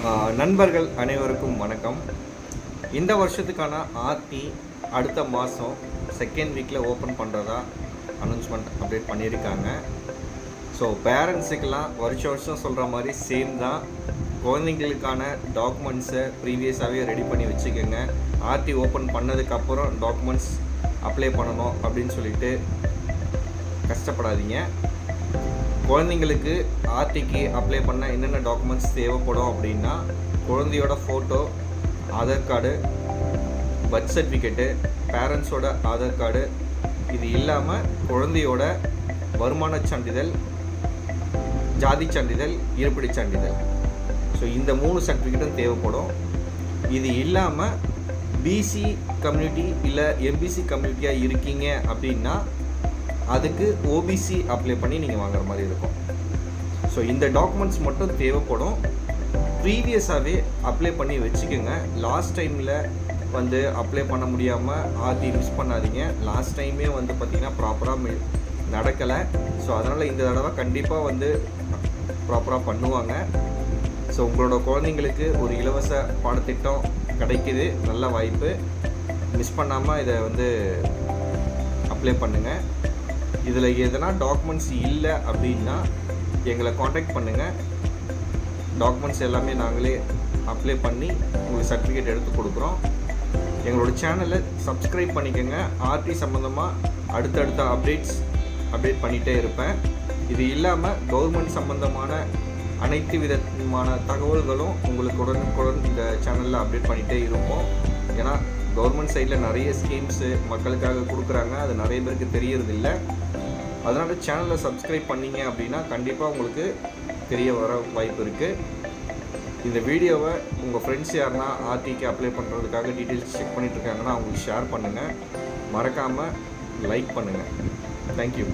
நண்பர்கள் அனைவருக்கும் வணக்கம். இந்த வருஷத்துக்கான ஆர்டி அடுத்த மாதம் செகண்ட் வீக்கில் ஓப்பன் பண்ணுறதா அனௌன்ஸ்மெண்ட் அப்டேட் பண்ணியிருக்காங்க. ஸோ பேரண்ட்ஸுக்கெல்லாம் வருஷம் சொல்கிற மாதிரி சேம் தான். குழந்தைங்களுக்கான டாக்குமெண்ட்ஸை ப்ரீவியஸாகவே ரெடி பண்ணி வச்சுக்கோங்க. ஆர்டி ஓப்பன் பண்ணதுக்கப்புறம் டாக்குமெண்ட்ஸ் அப்ளை பண்ணணும் அப்படின்னு சொல்லிட்டு கஷ்டப்படாதீங்க. குழந்தைங்களுக்கு ஆர்டிக்கு அப்ளை பண்ண என்னென்ன டாக்குமெண்ட்ஸ் தேவைப்படும் அப்படின்னா, குழந்தையோட photo, Aadhaar card, birth certificate, பேரண்ட்ஸோட ஆதார் கார்டு, இது இல்லாமல் குழந்தையோட வருமான சான்றிதழ், ஜாதி சான்றிதழ், இருப்பிட சான்றிதழ். ஸோ இந்த 3 சர்டிஃபிகேட்டும் தேவைப்படும். இது இல்லாமல் பிசி கம்யூனிட்டி இல்லை எம்பிசி கம்யூனிட்டியாக இருக்கீங்க அப்படின்னா அதுக்கு ஓபிசி அப்ளை பண்ணி நீங்கள் வாங்குற மாதிரி இருக்கும். ஸோ இந்த டாக்குமெண்ட்ஸ் மட்டும் தேவைப்படும். ப்ரீவியஸாகவே அப்ளை பண்ணி வச்சுக்கோங்க. லாஸ்ட் டைமில் அப்ளை பண்ண முடியாமல் ஆர்டி மிஸ் பண்ணாதீங்க. லாஸ்ட் டைமே பார்த்திங்கன்னா ப்ராப்பராக நடக்கலை. ஸோ அதனால் இந்த தடவை கண்டிப்பாக ப்ராப்பராக பண்ணுவாங்க. ஸோ உங்களோட குழந்தைங்களுக்கு ஒரு இலவச பாடத்திட்டம் கிடைக்கிது, நல்ல வாய்ப்பு. மிஸ் பண்ணாமல் இதை அப்ளை பண்ணுங்கள். இதில் எதனா டாக்குமெண்ட்ஸ் இல்லை அப்படின்னா எங்களை காண்டாக்ட் பண்ணுங்கள். டாக்குமெண்ட்ஸ் எல்லாமே நாங்களே அப்ளை பண்ணி உங்களுக்கு சர்டிஃபிகேட் எடுத்து கொடுக்குறோம். எங்களோட சேனலை சப்ஸ்கிரைப் பண்ணிக்கோங்க. ஆர்டி சம்மந்தமாக அடுத்தடுத்த அப்டேட் பண்ணிகிட்டே இருப்பேன். இது இல்லாமல் கவர்மெண்ட் சம்மந்தமான அனைத்து விதமான தகவல்களும் உங்களுக்கு உடனுக்குடன் இந்த சேனலில் அப்டேட் பண்ணிகிட்டே இருப்போம். ஏன்னா கவர்மெண்ட் சைடில் நிறைய ஸ்கீம்ஸு மக்களுக்காக கொடுக்குறாங்க, அது நிறைய பேருக்கு தெரியறதில்ல. அதனால் சேனலை சப்ஸ்கிரைப் பண்ணிங்க அப்படின்னா கண்டிப்பாக உங்களுக்கு தெரிய வர வாய்ப்பு இருக்குது. இந்த வீடியோவை உங்கள் ஃப்ரெண்ட்ஸ் யாருன்னா ஆர்டிக்கு அப்ளை பண்ணுறதுக்காக டீட்டெயில்ஸ் செக் பண்ணிகிட்ருக்காங்கன்னா அவங்களுக்கு ஷேர் பண்ணுங்கள். மறக்காமல் லைக் பண்ணுங்கள். தேங்க்யூ.